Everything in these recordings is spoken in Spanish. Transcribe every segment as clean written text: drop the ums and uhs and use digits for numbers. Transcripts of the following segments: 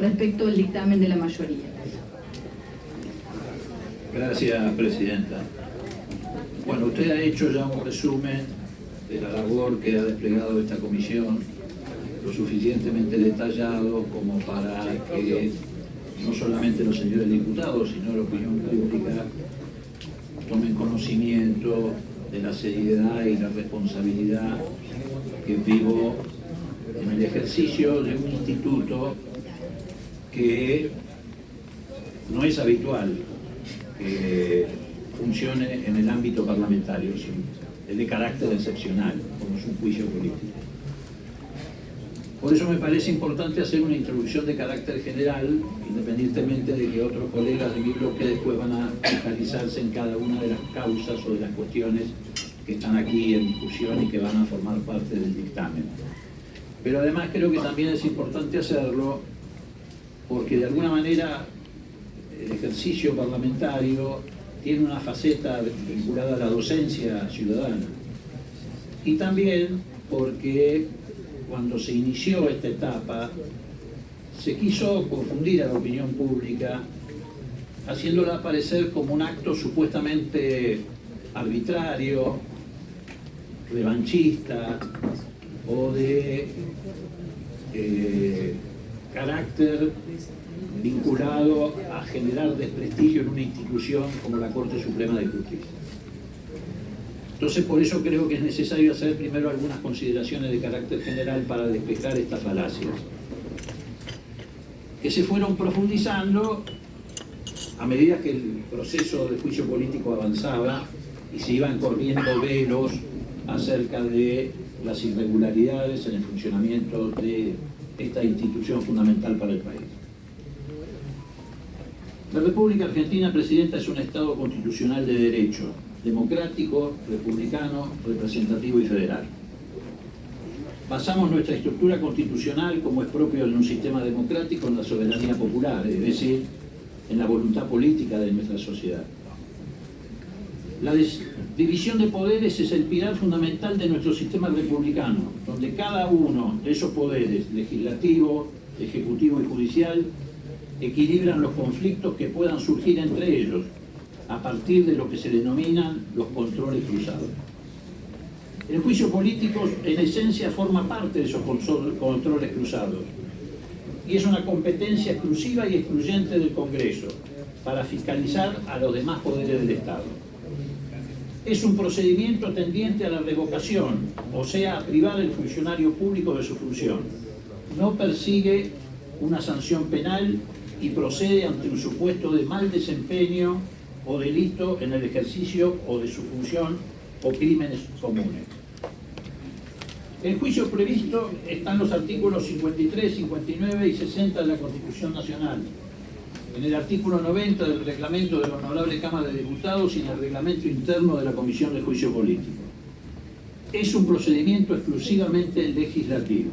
respecto del dictamen de la mayoría. Gracias, Presidenta. Bueno, usted ha hecho ya un resumen de la labor que ha desplegado esta comisión, lo suficientemente detallado como para que no solamente los señores diputados, sino la opinión pública tomen conocimiento de la seriedad y la responsabilidad que vivo en el ejercicio de un instituto que no es habitual que funcione en el ámbito parlamentario, es de carácter excepcional, como es un juicio político. Por eso me parece importante hacer una introducción de carácter general, independientemente de que otros colegas de mi bloque después van a focalizarse en cada una de las causas o de las cuestiones que están aquí en discusión y que van a formar parte del dictamen. Pero además creo que también es importante hacerlo porque de alguna manera el ejercicio parlamentario tiene una faceta vinculada a la docencia ciudadana. Y también porque cuando se inició esta etapa se quiso confundir a la opinión pública haciéndola aparecer como un acto supuestamente arbitrario, revanchista o de carácter vinculado a generar desprestigio en una institución como la Corte Suprema de Justicia. Entonces, por eso creo que es necesario hacer primero algunas consideraciones de carácter general para despejar estas falacias, que se fueron profundizando a medida que el proceso de juicio político avanzaba y se iban corriendo velos acerca de las irregularidades en el funcionamiento de esta institución fundamental para el país. La República Argentina, Presidenta, es un Estado constitucional de derecho, democrático, republicano, representativo y federal. Basamos nuestra estructura constitucional, como es propio de un sistema democrático, en la soberanía popular, es decir, en la voluntad política de nuestra sociedad. La división de poderes es el pilar fundamental de nuestro sistema republicano, donde cada uno de esos poderes, legislativo, ejecutivo y judicial, equilibran los conflictos que puedan surgir entre ellos, a partir de lo que se denominan los controles cruzados. El juicio político, en esencia, forma parte de esos controles cruzados, y es una competencia exclusiva y excluyente del Congreso para fiscalizar a los demás poderes del Estado. Es un procedimiento tendiente a la revocación, o sea, a privar al funcionario público de su función. No persigue una sanción penal y procede ante un supuesto de mal desempeño o delito en el ejercicio o de su función o crímenes comunes. El juicio previsto está en los artículos 53, 59 y 60 de la Constitución Nacional, en el artículo 90 del reglamento de la Honorable Cámara de Diputados y en el reglamento interno de la Comisión de Juicio Político. Es un procedimiento exclusivamente legislativo.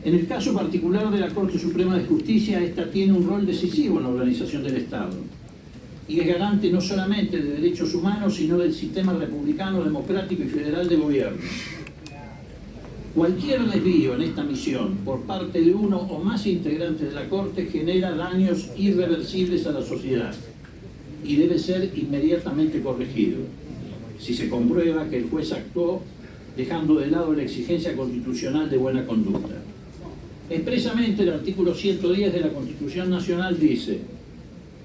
En el caso particular de la Corte Suprema de Justicia, esta tiene un rol decisivo en la organización del Estado y es garante no solamente de derechos humanos, sino del sistema republicano, democrático y federal de gobierno. Cualquier desvío en esta misión por parte de uno o más integrantes de la Corte genera daños irreversibles a la sociedad y debe ser inmediatamente corregido si se comprueba que el juez actuó dejando de lado la exigencia constitucional de buena conducta. Expresamente, el artículo 110 de la Constitución Nacional dice: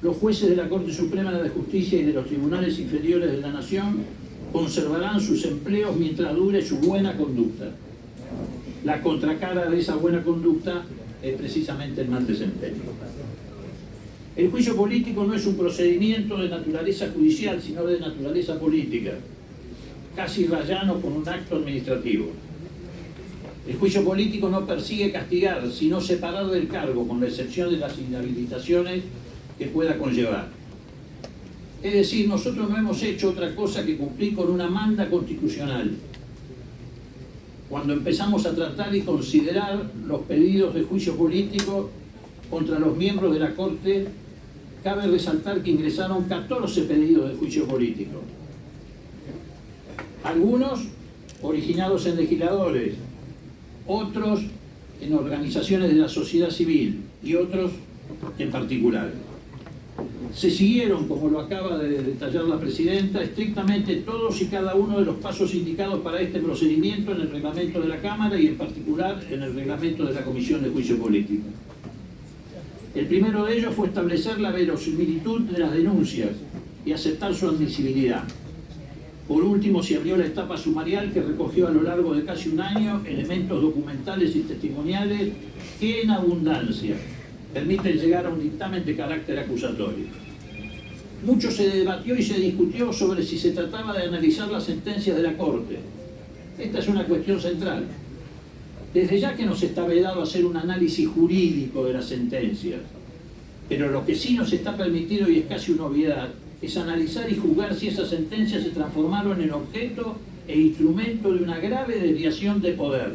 los jueces de la Corte Suprema de Justicia y de los tribunales inferiores de la Nación conservarán sus empleos mientras dure su buena conducta. La contracara de esa buena conducta es precisamente el mal desempeño. El juicio político no es un procedimiento de naturaleza judicial, sino de naturaleza política, casi rayano con un acto administrativo. El juicio político no persigue castigar, sino separar del cargo, con la excepción de las inhabilitaciones que pueda conllevar. Es decir, nosotros no hemos hecho otra cosa que cumplir con una manda constitucional. Cuando empezamos a tratar y considerar los pedidos de juicio político contra los miembros de la Corte, cabe resaltar que ingresaron 14 pedidos de juicio político. Algunos originados en legisladores, otros en organizaciones de la sociedad civil y otros en particular. Se siguieron, como lo acaba de detallar la presidenta, estrictamente todos y cada uno de los pasos indicados para este procedimiento en el reglamento de la Cámara y en particular en el reglamento de la Comisión de Juicio Político. El primero de ellos fue establecer la verosimilitud de las denuncias y aceptar su admisibilidad. Por último, se abrió la etapa sumarial que recogió a lo largo de casi un año elementos documentales y testimoniales que en abundancia permiten llegar a un dictamen de carácter acusatorio. Mucho se debatió y se discutió sobre si se trataba de analizar las sentencias de la Corte. Esta es una cuestión central. Desde ya que nos está vedado hacer un análisis jurídico de las sentencias, pero lo que sí nos está permitido, y es casi una obviedad, es analizar y juzgar si esas sentencias se transformaron en objeto e instrumento de una grave desviación de poder.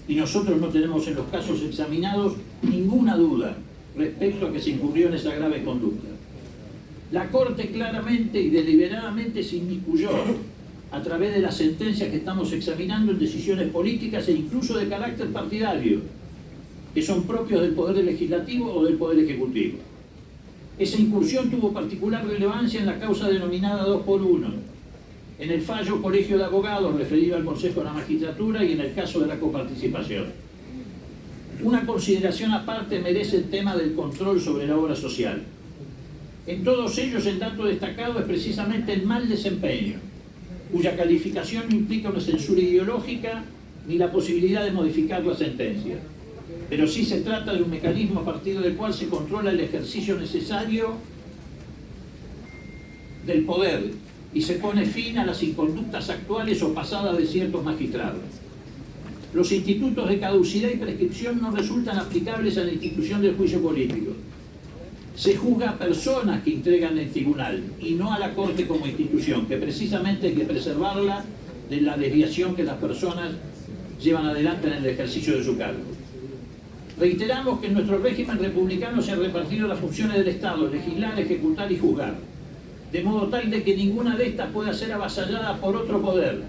Y nosotros no tenemos en los casos examinados ninguna duda respecto a que se incurrió en esa grave conducta. La Corte claramente y deliberadamente se inmiscuyó a través de las sentencias que estamos examinando en decisiones políticas e incluso de carácter partidario, que son propios del Poder Legislativo o del Poder Ejecutivo. Esa incursión tuvo particular relevancia en la causa denominada 2x1, en el fallo Colegio de Abogados referido al Consejo de la Magistratura y en el caso de la coparticipación. Una consideración aparte merece el tema del control sobre la obra social. En todos ellos el dato destacado es precisamente el mal desempeño, cuya calificación no implica una censura ideológica ni la posibilidad de modificar la sentencia. Pero sí se trata de un mecanismo a partir del cual se controla el ejercicio necesario del poder y se pone fin a las inconductas actuales o pasadas de ciertos magistrados. Los institutos de caducidad y prescripción no resultan aplicables a la institución del juicio político. Se juzga a personas que entregan el tribunal y no a la Corte como institución, que precisamente hay que preservarla de la desviación que las personas llevan adelante en el ejercicio de su cargo. Reiteramos que en nuestro régimen republicano se han repartido las funciones del Estado: legislar, ejecutar y juzgar, de modo tal de que ninguna de estas pueda ser avasallada por otro poder,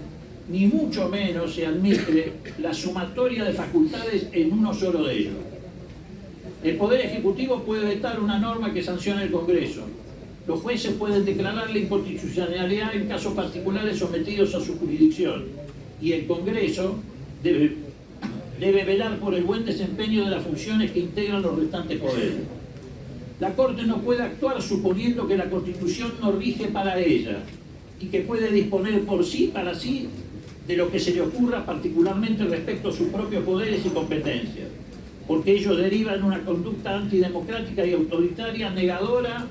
ni mucho menos se admite la sumatoria de facultades en uno solo de ellos. El Poder Ejecutivo puede vetar una norma que sanciona el Congreso. Los jueces pueden declarar la inconstitucionalidad en casos particulares sometidos a su jurisdicción. Y el Congreso debe velar por el buen desempeño de las funciones que integran los restantes poderes. La Corte no puede actuar suponiendo que la Constitución no rige para ella y que puede disponer por sí, para sí, de lo que se le ocurra, particularmente respecto a sus propios poderes y competencias, porque ello deriva en una conducta antidemocrática y autoritaria negadora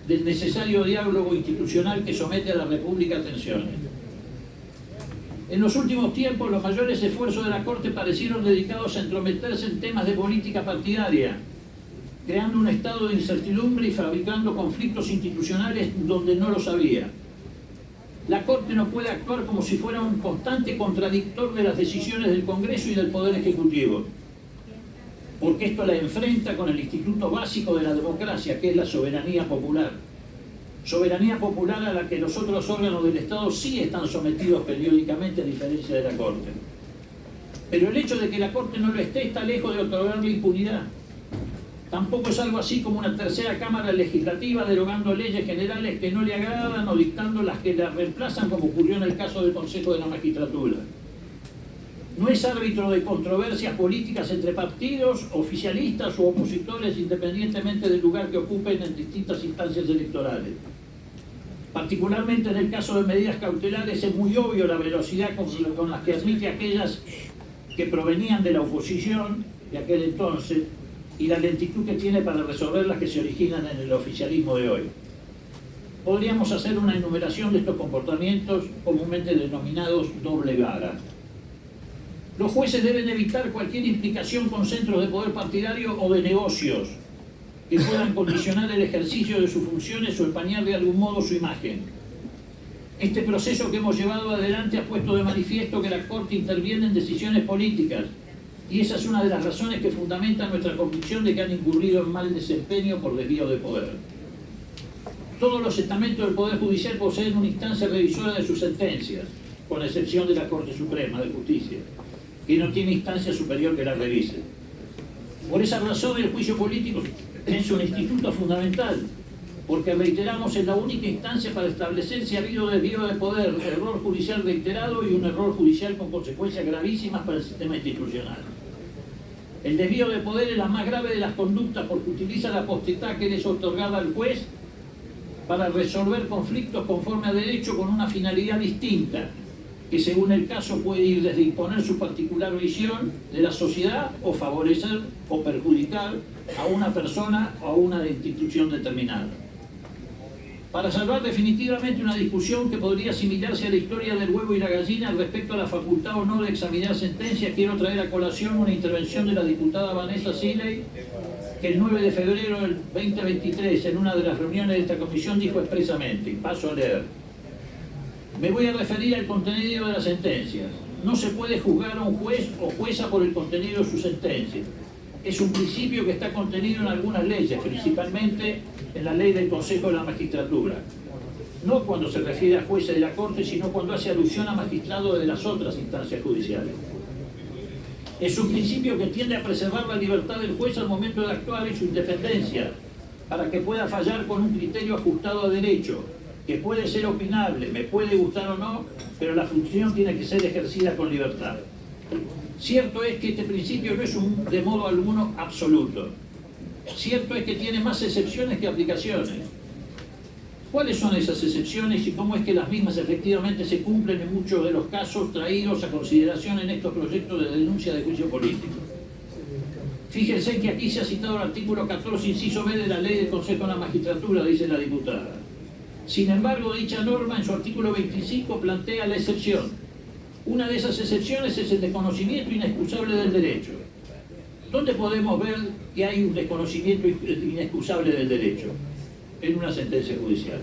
del necesario diálogo institucional que somete a la República a tensiones. En los últimos tiempos, los mayores esfuerzos de la Corte parecieron dedicados a entrometerse en temas de política partidaria, creando un estado de incertidumbre y fabricando conflictos institucionales donde no los había. La Corte no puede actuar como si fuera un constante contradictor de las decisiones del Congreso y del Poder Ejecutivo, porque esto la enfrenta con el instituto básico de la democracia, que es la soberanía popular. Soberanía popular a la que los otros órganos del Estado sí están sometidos periódicamente, a diferencia de la Corte. Pero el hecho de que la Corte no lo esté está lejos de otorgarle impunidad. Tampoco es algo así como una tercera cámara legislativa derogando leyes generales que no le agradan o dictando las que la reemplazan, como ocurrió en el caso del Consejo de la Magistratura. No es árbitro de controversias políticas entre partidos, oficialistas o opositores, independientemente del lugar que ocupen en distintas instancias electorales. Particularmente en el caso de medidas cautelares es muy obvio la velocidad con las que admite aquellas que provenían de la oposición de aquel entonces y la lentitud que tiene para resolver las que se originan en el oficialismo de hoy. Podríamos hacer una enumeración de estos comportamientos comúnmente denominados doble vara. Los jueces deben evitar cualquier implicación con centros de poder partidario o de negocios que puedan condicionar el ejercicio de sus funciones o empañar de algún modo su imagen. Este proceso que hemos llevado adelante ha puesto de manifiesto que la Corte interviene en decisiones políticas, y esa es una de las razones que fundamentan nuestra convicción de que han incurrido en mal desempeño por desvío de poder. Todos los estamentos del Poder Judicial poseen una instancia revisora de sus sentencias, con excepción de la Corte Suprema de Justicia. que no tiene instancia superior que la revise. Por esa razón el juicio político es un instituto fundamental, porque reiteramos es la única instancia para establecer si ha habido desvío de poder, error judicial reiterado y un error judicial con consecuencias gravísimas para el sistema institucional. El desvío de poder es la más grave de las conductas porque utiliza la potestad que le es otorgada al juez para resolver conflictos conforme a derecho con una finalidad distinta, que según el caso puede ir desde imponer su particular visión de la sociedad o favorecer o perjudicar a una persona o a una institución determinada. Para salvar definitivamente una discusión que podría asimilarse a la historia del huevo y la gallina respecto a la facultad o no de examinar sentencias, quiero traer a colación una intervención de la diputada Vanessa Siley, que el 9 de febrero del 2023, en una de las reuniones de esta comisión, dijo expresamente, y paso a leer: me voy a referir al contenido de las sentencias. No se puede juzgar a un juez o jueza por el contenido de su sentencia. Es un principio que está contenido en algunas leyes, principalmente en la ley del Consejo de la Magistratura. No cuando se refiere a jueces de la Corte, sino cuando hace alusión a magistrados de las otras instancias judiciales. Es un principio que tiende a preservar la libertad del juez al momento de actuar y su independencia, para que pueda fallar con un criterio ajustado a derecho, que puede ser opinable, me puede gustar o no, pero la función tiene que ser ejercida con libertad. Cierto es que este principio no es de modo alguno absoluto. Cierto es que tiene más excepciones que aplicaciones. ¿Cuáles son esas excepciones y cómo es que las mismas efectivamente se cumplen en muchos de los casos traídos a consideración en estos proyectos de denuncia de juicio político? Fíjense que aquí se ha citado el artículo 14, inciso B de la ley del Consejo de la Magistratura, dice la diputada. Sin embargo, dicha norma en su artículo 25 plantea la excepción. Una de esas excepciones es el desconocimiento inexcusable del derecho. ¿Dónde podemos ver que hay un desconocimiento inexcusable del derecho? En una sentencia judicial.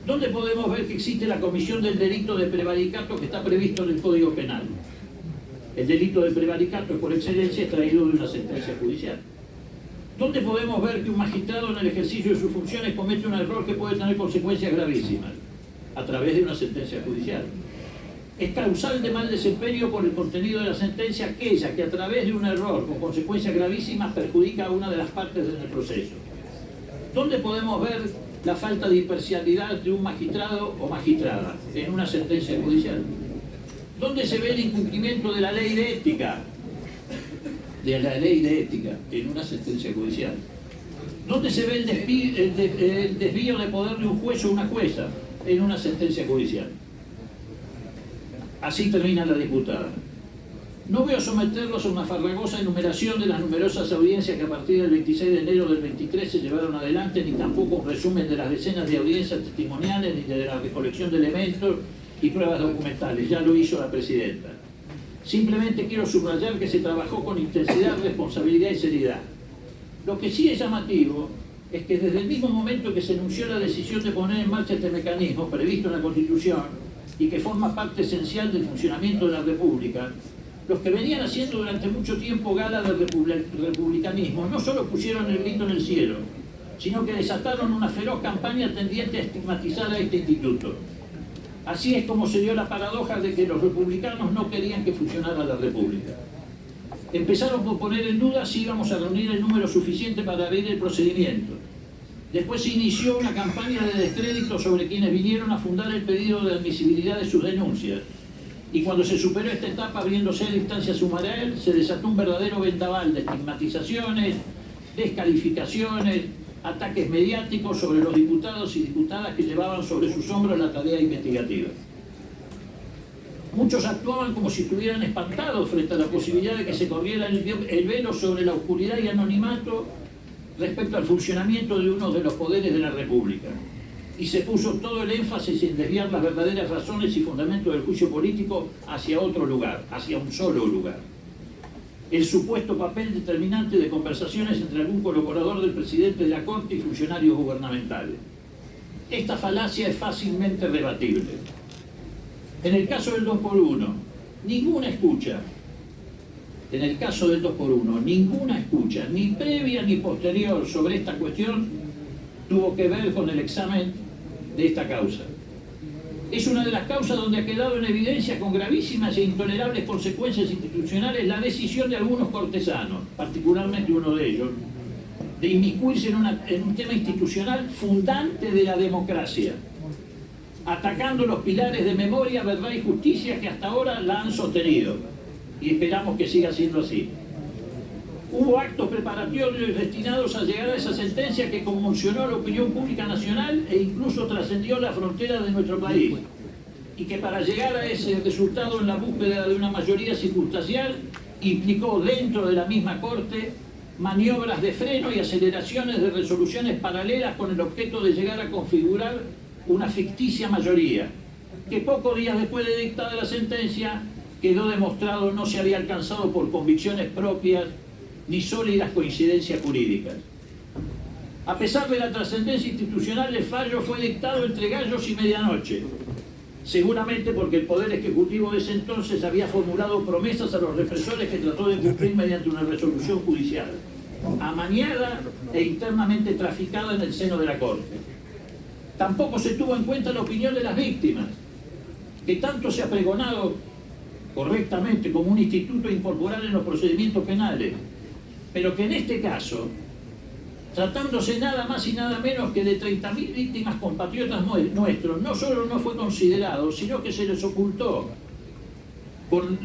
¿Dónde podemos ver que existe la comisión del delito de prevaricato que está previsto en el Código Penal? El delito de prevaricato por excelencia es traído de una sentencia judicial. ¿Dónde podemos ver que un magistrado en el ejercicio de sus funciones comete un error que puede tener consecuencias gravísimas? A través de una sentencia judicial. Es causal de mal desempeño por el contenido de la sentencia aquella que a través de un error con consecuencias gravísimas perjudica a una de las partes en el proceso. ¿Dónde podemos ver la falta de imparcialidad de un magistrado o magistrada? En una sentencia judicial. ¿Dónde se ve el incumplimiento de la ley de ética? En una sentencia judicial. ¿Dónde se ve el desvío de poder de un juez o una jueza? En una sentencia judicial. Así termina la diputada. No voy a someterlos a una farragosa enumeración de las numerosas audiencias que a partir del 26 de enero del 23 se llevaron adelante, ni tampoco un resumen de las decenas de audiencias testimoniales, ni de la recolección de elementos y pruebas documentales. Ya lo hizo la presidenta. Simplemente quiero subrayar que se trabajó con intensidad, responsabilidad y seriedad. Lo que sí es llamativo es que desde el mismo momento que se anunció la decisión de poner en marcha este mecanismo previsto en la Constitución y que forma parte esencial del funcionamiento de la República, los que venían haciendo durante mucho tiempo gala del republicanismo no solo pusieron el grito en el cielo, sino que desataron una feroz campaña tendiente a estigmatizar a este instituto. Así es como se dio la paradoja de que los republicanos no querían que funcionara la República. Empezaron por poner en duda si íbamos a reunir el número suficiente para abrir el procedimiento. Después se inició una campaña de descrédito sobre quienes vinieron a fundar el pedido de admisibilidad de sus denuncias. Y cuando se superó esta etapa abriéndose la instancia sumaria, se desató un verdadero vendaval de estigmatizaciones, descalificaciones, ataques mediáticos sobre los diputados y diputadas que llevaban sobre sus hombros la tarea investigativa. Muchos actuaban como si estuvieran espantados frente a la posibilidad de que se corriera el velo sobre la oscuridad y anonimato respecto al funcionamiento de uno de los poderes de la República. Y se puso todo el énfasis en desviar las verdaderas razones y fundamentos del juicio político hacia otro lugar, hacia un solo lugar. El supuesto papel determinante de conversaciones entre algún colaborador del presidente de la Corte y funcionarios gubernamentales. Esta falacia es fácilmente rebatible. En el caso del 2x1, ninguna escucha. En el caso del 2x1, ninguna escucha, ni previa ni posterior sobre esta cuestión, tuvo que ver con el examen de esta causa. Es una de las causas donde ha quedado en evidencia con gravísimas e intolerables consecuencias institucionales la decisión de algunos cortesanos, particularmente uno de ellos, de inmiscuirse en un tema institucional fundante de la democracia, atacando los pilares de memoria, verdad y justicia que hasta ahora la han sostenido, y esperamos que siga siendo así. Hubo actos preparatorios destinados a llegar a esa sentencia que conmocionó a la opinión pública nacional e incluso trascendió las fronteras de nuestro país, y que para llegar a ese resultado en la búsqueda de una mayoría circunstancial implicó dentro de la misma Corte maniobras de freno y aceleraciones de resoluciones paralelas con el objeto de llegar a configurar una ficticia mayoría, que pocos días después de dictada la sentencia quedó demostrado no se había alcanzado por convicciones propias ni sólidas coincidencias jurídicas. A pesar de la trascendencia institucional, el fallo fue dictado entre gallos y medianoche, seguramente porque el Poder Ejecutivo de ese entonces había formulado promesas a los represores que trató de cumplir mediante una resolución judicial, amañada e internamente traficada en el seno de la Corte. Tampoco se tuvo en cuenta la opinión de las víctimas, que tanto se ha pregonado correctamente como un instituto a incorporar en los procedimientos penales, pero que en este caso, tratándose nada más y nada menos que de 30.000 víctimas compatriotas nuestros, no solo no fue considerado, sino que se les ocultó con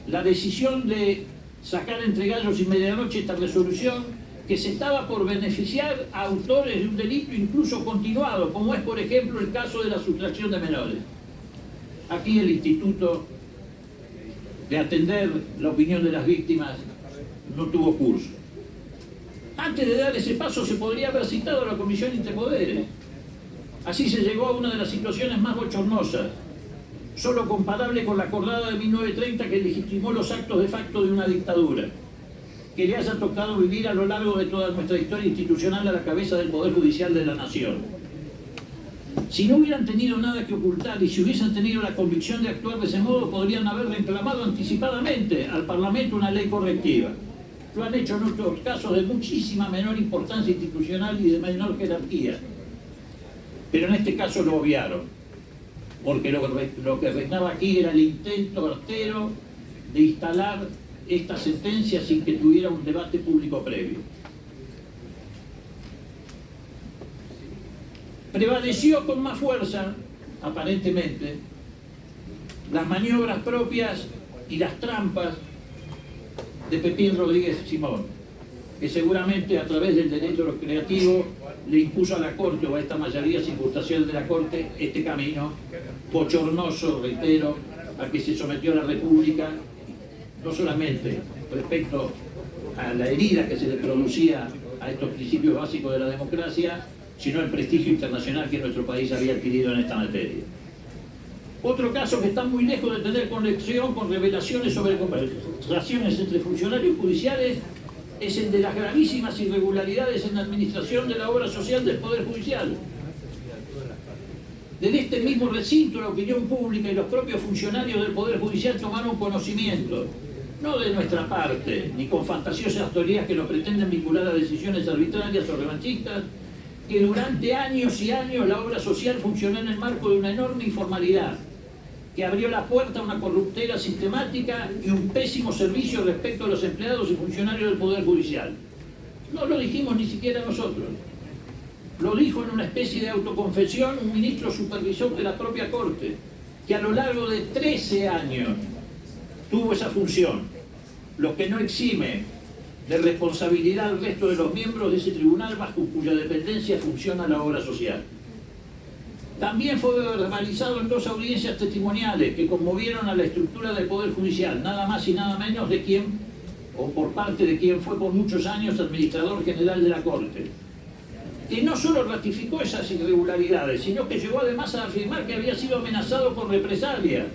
la decisión de sacar entre gallos y medianoche esta resolución, que se estaba por beneficiar a autores de un delito incluso continuado, como es por ejemplo el caso de la sustracción de menores. Aquí el instituto de atender la opinión de las víctimas no tuvo curso. Antes de dar ese paso se podría haber citado a la Comisión Interpoderes. Así se llegó a una de las situaciones más bochornosas, solo comparable con la acordada de 1930 que legitimó los actos de facto de una dictadura, que le haya tocado vivir a lo largo de toda nuestra historia institucional a la cabeza del Poder Judicial de la Nación. Si no hubieran tenido nada que ocultar y si hubiesen tenido la convicción de actuar de ese modo, podrían haber reclamado anticipadamente al Parlamento una ley correctiva. Lo han hecho en otros casos de muchísima menor importancia institucional y de menor jerarquía. Pero en este caso lo obviaron, porque lo que reinaba aquí era el intento artero de instalar esta sentencia sin que tuviera un debate público previo. Prevaleció con más fuerza, aparentemente, las maniobras propias y las trampas de Pepín Rodríguez Simón, que seguramente a través del derecho creativo le impuso a la Corte o a esta mayoría circunstancial de la Corte este camino bochornoso, reitero, a que se sometió a la República, no solamente respecto a la herida que se le producía a estos principios básicos de la democracia, sino el prestigio internacional que nuestro país había adquirido en esta materia. Otro caso que está muy lejos de tener conexión con revelaciones sobre conversaciones entre funcionarios judiciales es el de las gravísimas irregularidades en la administración de la obra social del Poder Judicial. Desde este mismo recinto, la opinión pública y los propios funcionarios del Poder Judicial tomaron conocimiento, no de nuestra parte, ni con fantasiosas teorías que nos pretenden vincular a decisiones arbitrarias o revanchistas, que durante años y años la obra social funcionó en el marco de una enorme informalidad, que abrió la puerta a una corruptela sistemática y un pésimo servicio respecto a los empleados y funcionarios del Poder Judicial. No lo dijimos ni siquiera nosotros. Lo dijo en una especie de autoconfesión un ministro supervisor de la propia Corte, que a lo largo de 13 años tuvo esa función, lo que no exime de responsabilidad al resto de los miembros de ese tribunal bajo cuya dependencia funciona la obra social. También fue verbalizado en 2 audiencias testimoniales que conmovieron a la estructura del Poder Judicial, nada más y nada menos de quien, o por parte de quien fue por muchos años administrador general de la Corte, que no solo ratificó esas irregularidades, sino que llegó además a afirmar que había sido amenazado por represalias,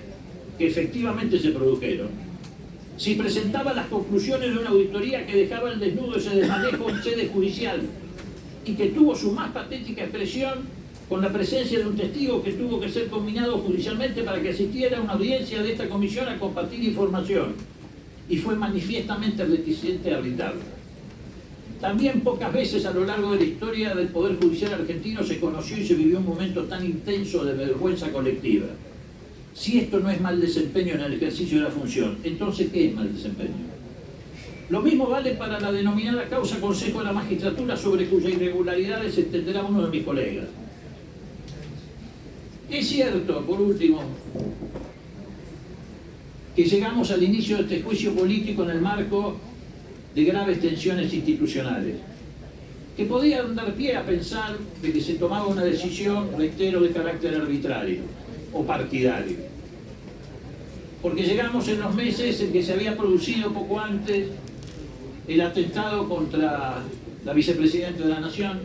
que efectivamente se produjeron. Si presentaba las conclusiones de una auditoría que dejaba al desnudo ese desmanejo en sede judicial y que tuvo su más patética expresión con la presencia de un testigo que tuvo que ser combinado judicialmente para que asistiera a una audiencia de esta comisión a compartir información y fue manifiestamente reticente a brindarla. También pocas veces a lo largo de la historia del Poder Judicial argentino se conoció y se vivió un momento tan intenso de vergüenza colectiva. Si esto no es mal desempeño en el ejercicio de la función, entonces ¿qué es mal desempeño? Lo mismo vale para la denominada causa Consejo de la Magistratura, sobre cuyas irregularidades entenderá uno de mis colegas. Es cierto, por último, que llegamos al inicio de este juicio político en el marco de graves tensiones institucionales, que podían dar pie a pensar de que se tomaba una decisión, reitero, de carácter arbitrario o partidario. Porque llegamos en los meses en que se había producido poco antes el atentado contra la vicepresidenta de la Nación.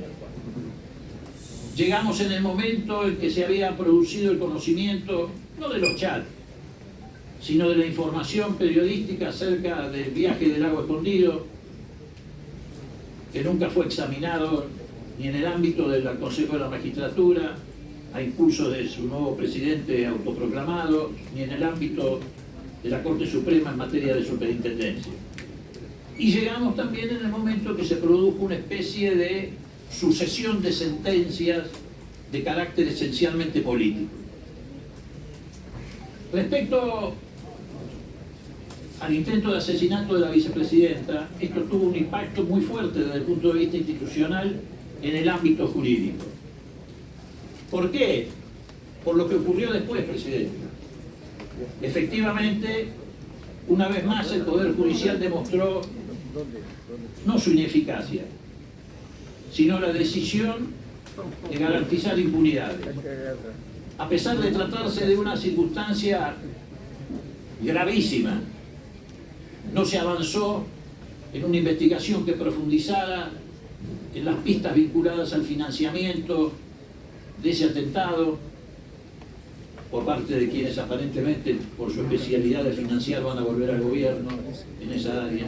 Llegamos en el momento en que se había producido el conocimiento, no de los chats, sino de la información periodística acerca del viaje del Lago Escondido, que nunca fue examinado ni en el ámbito del Consejo de la Magistratura, a impulso de su nuevo presidente autoproclamado, ni en el ámbito de la Corte Suprema en materia de superintendencia. Y llegamos también en el momento que se produjo una especie de sucesión de sentencias de carácter esencialmente político. Respecto al intento de asesinato de la vicepresidenta, esto tuvo un impacto muy fuerte desde el punto de vista institucional en el ámbito jurídico. ¿Por qué? Por lo que ocurrió después, presidente. Efectivamente, una vez más el Poder Judicial demostró no su ineficacia, sino la decisión de garantizar impunidad. A pesar de tratarse de una circunstancia gravísima, no se avanzó en una investigación que profundizara en las pistas vinculadas al financiamiento de ese atentado por parte de quienes aparentemente por su especialidad de financiar van a volver al gobierno en esa área.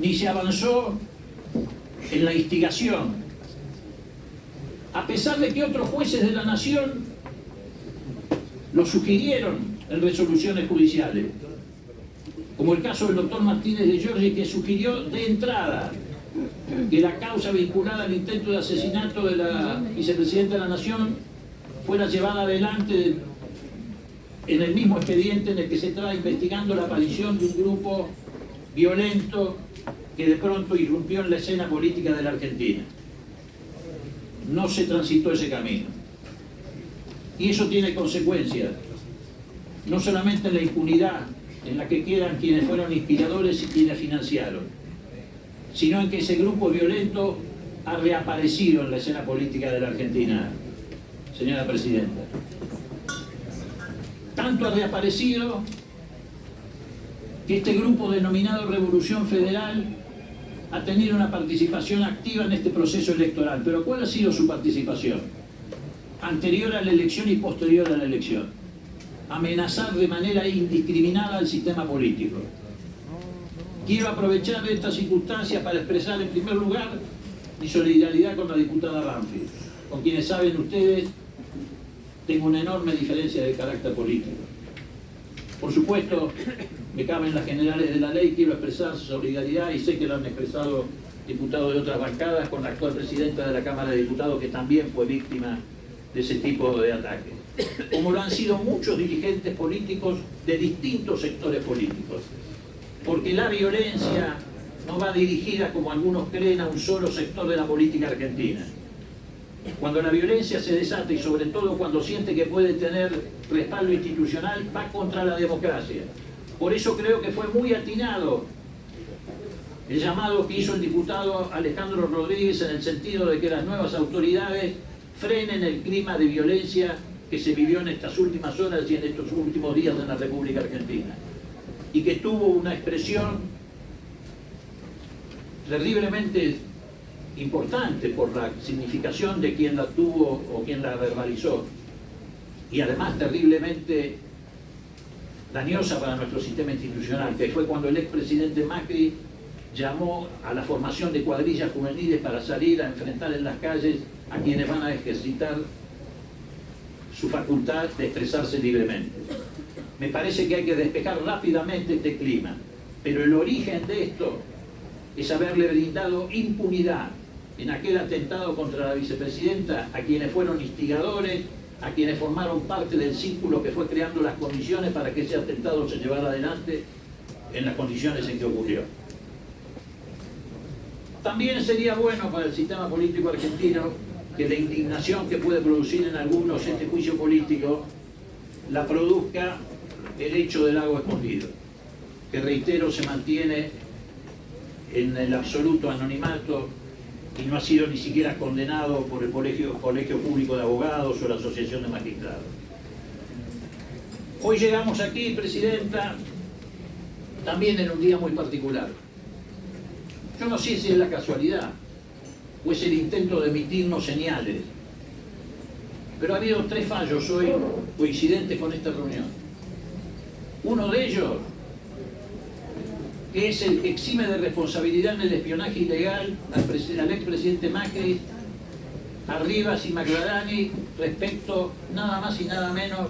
Ni se avanzó en la instigación, a pesar de que otros jueces de la Nación lo sugirieron en resoluciones judiciales, como el caso del doctor Martínez de Giorgi, que sugirió de entrada que la causa vinculada al intento de asesinato de la vicepresidenta de la Nación fuera llevada adelante en el mismo expediente en el que se estaba investigando la aparición de un grupo violento que de pronto irrumpió en la escena política de la Argentina. No se transitó ese camino. Y eso tiene consecuencias, no solamente en la impunidad en la que quedan quienes fueron inspiradores y quienes financiaron, sino en que ese grupo violento ha reaparecido en la escena política de la Argentina, señora Presidenta. Tanto ha reaparecido que este grupo denominado Revolución Federal ha tenido una participación activa en este proceso electoral. Pero ¿cuál ha sido su participación? Anterior a la elección y posterior a la elección. Amenazar de manera indiscriminada al sistema político. Quiero aprovechar esta circunstancia para expresar en primer lugar mi solidaridad con la diputada Banfield, con quienes saben ustedes tengo una enorme diferencia de carácter político. Por supuesto, me caben las generales de la ley, quiero expresar solidaridad y sé que lo han expresado diputados de otras bancadas con la actual presidenta de la Cámara de Diputados, que también fue víctima de ese tipo de ataques, como lo han sido muchos dirigentes políticos de distintos sectores políticos, porque la violencia no va dirigida, como algunos creen, a un solo sector de la política argentina. Cuando la violencia se desata y sobre todo cuando siente que puede tener respaldo institucional, va contra la democracia. Por eso creo que fue muy atinado el llamado que hizo el diputado Alejandro Rodríguez en el sentido de que las nuevas autoridades frenen el clima de violencia que se vivió en estas últimas horas y en estos últimos días en la República Argentina, y que tuvo una expresión terriblemente importante por la significación de quien la tuvo o quien la verbalizó, y además terriblemente dañosa para nuestro sistema institucional, que fue cuando el expresidente Macri llamó a la formación de cuadrillas juveniles para salir a enfrentar en las calles a quienes van a ejercitar su facultad de expresarse libremente. Me parece que hay que despejar rápidamente este clima, pero el origen de esto es haberle brindado impunidad en aquel atentado contra la vicepresidenta a quienes fueron instigadores, a quienes formaron parte del círculo que fue creando las condiciones para que ese atentado se llevara adelante en las condiciones en que ocurrió. También sería bueno para el sistema político argentino que la indignación que puede producir en algunos este juicio político la produzca el hecho del lago escondido, que reitero se mantiene en el absoluto anonimato y no ha sido ni siquiera condenado por el Colegio Público de Abogados o la Asociación de Magistrados. Hoy llegamos aquí, Presidenta, también en un día muy particular. Yo no sé si es la casualidad o es el intento de emitirnos señales, pero ha habido 3 fallos hoy coincidentes con esta reunión. Uno de ellos, que es el que exime de responsabilidad en el espionaje ilegal al expresidente Macri, a Rivas y Magladani, respecto nada más y nada menos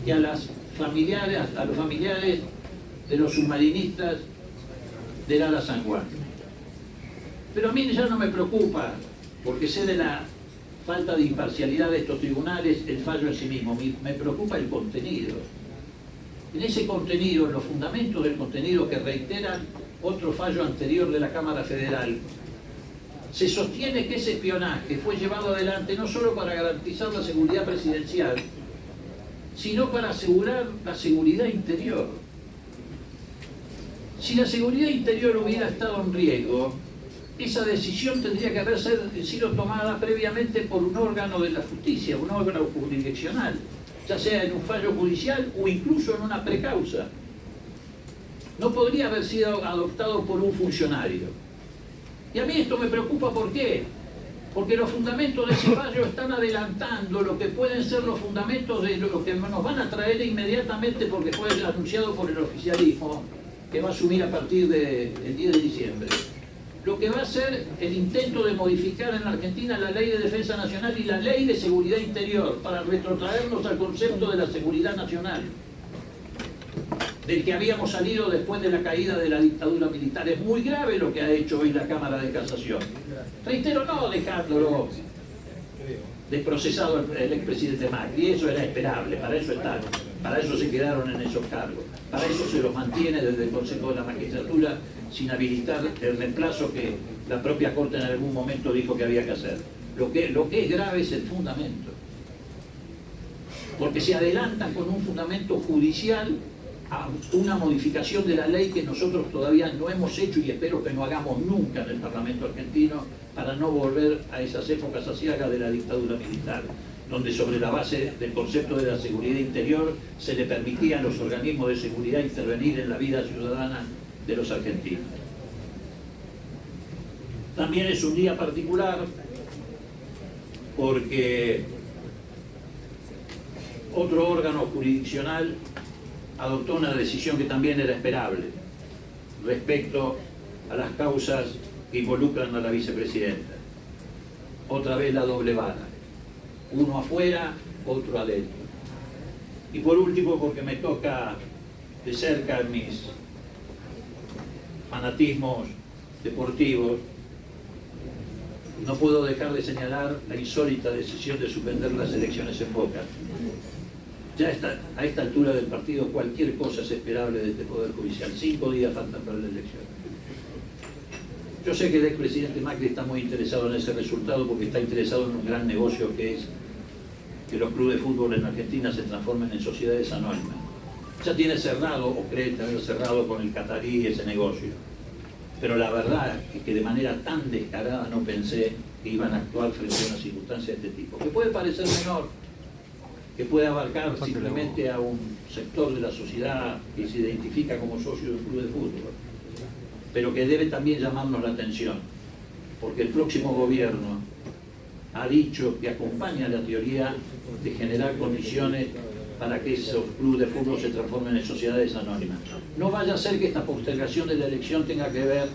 que a los familiares de los submarinistas del Ala San Juan. Pero a mí ya no me preocupa, porque sé de la falta de imparcialidad de estos tribunales, el fallo en sí mismo. Me preocupa el contenido. En ese contenido, en los fundamentos del contenido que reiteran otro fallo anterior de la Cámara Federal, se sostiene que ese espionaje fue llevado adelante no solo para garantizar la seguridad presidencial, sino para asegurar la seguridad interior. Si la seguridad interior hubiera estado en riesgo, esa decisión tendría que haber sido tomada previamente por un órgano de la justicia, un órgano jurisdiccional, ya sea en un fallo judicial o incluso en una precausa. No podría haber sido adoptado por un funcionario. Y a mí esto me preocupa, ¿por qué? Porque los fundamentos de ese fallo están adelantando lo que pueden ser los fundamentos de lo que nos van a traer inmediatamente, porque fue anunciado por el oficialismo, que va a asumir a partir del 10 de diciembre. Lo que va a ser el intento de modificar en la Argentina la Ley de Defensa Nacional y la Ley de Seguridad Interior para retrotraernos al concepto de la seguridad nacional, del que habíamos salido después de la caída de la dictadura militar. Es muy grave lo que ha hecho hoy la Cámara de Casación. Reitero, no dejándolo desprocesado el expresidente Macri, eso era esperable, para eso están, para eso se quedaron en esos cargos, para eso se los mantiene desde el Consejo de la Magistratura sin habilitar el reemplazo que la propia Corte en algún momento dijo que había que hacer. Lo que es grave es el fundamento, porque se adelantan con un fundamento judicial a una modificación de la ley que nosotros todavía no hemos hecho y espero que no hagamos nunca en el Parlamento argentino, para no volver a esas épocas aciagas de la dictadura militar, donde sobre la base del concepto de la seguridad interior se le permitía a los organismos de seguridad intervenir en la vida ciudadana de los argentinos. También es un día particular porque otro órgano jurisdiccional adoptó una decisión que también era esperable respecto a las causas que involucran a la vicepresidenta. Otra vez la doble vara, uno afuera, otro adentro. Y por último, porque me toca de cerca en mis fanatismos deportivos, no puedo dejar de señalar la insólita decisión de suspender las elecciones en Boca. Ya a esta altura del partido cualquier cosa es esperable de este Poder Judicial. 5 días faltan para la elección. Yo sé que el expresidente Macri está muy interesado en ese resultado porque está interesado en un gran negocio, que es que los clubes de fútbol en Argentina se transformen en sociedades anónimas. Ya tiene cerrado, o cree tener cerrado con el catarí ese negocio. Pero la verdad es que de manera tan descarada no pensé que iban a actuar frente a una circunstancia de este tipo, que puede parecer menor, que puede abarcar simplemente a un sector de la sociedad que se identifica como socio de un club de fútbol, pero que debe también llamarnos la atención, porque el próximo gobierno ha dicho que acompaña la teoría de generar condiciones para que esos clubes de fútbol se transformen en sociedades anónimas. No vaya a ser que esta postergación de la elección tenga que ver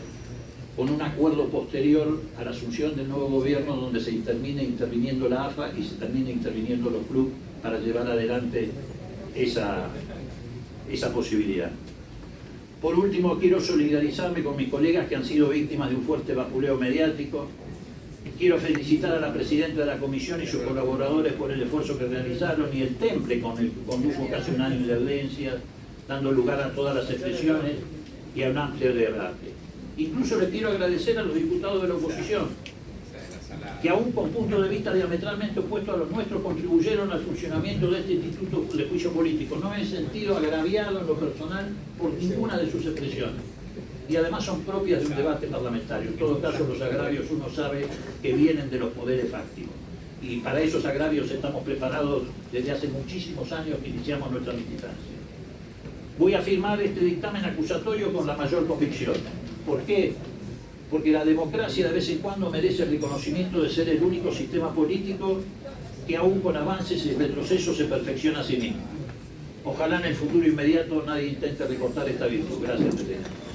con un acuerdo posterior a la asunción del nuevo gobierno, donde se termine interviniendo la AFA y se termine interviniendo los clubes para llevar adelante esa posibilidad. Por último, quiero solidarizarme con mis colegas que han sido víctimas de un fuerte vapuleo mediático Quiero felicitar a la presidenta de la comisión y sus colaboradores por el esfuerzo que realizaron y el temple con el que condujo casi un año de audiencias, dando lugar a todas las expresiones y a un amplio debate. Incluso les quiero agradecer a los diputados de la oposición, que aún con puntos de vista diametralmente opuestos a los nuestros contribuyeron al funcionamiento de este instituto de juicio político. No me he sentido agraviado en lo personal por ninguna de sus expresiones. Y además son propias de un debate parlamentario. En todo caso, los agravios uno sabe que vienen de los poderes fácticos. Y para esos agravios estamos preparados desde hace muchísimos años que iniciamos nuestra militancia. Voy a firmar este dictamen acusatorio con la mayor convicción. ¿Por qué? Porque la democracia de vez en cuando merece el reconocimiento de ser el único sistema político que aún con avances y retrocesos se perfecciona a sí mismo. Ojalá en el futuro inmediato nadie intente recortar esta virtud. Gracias, presidente.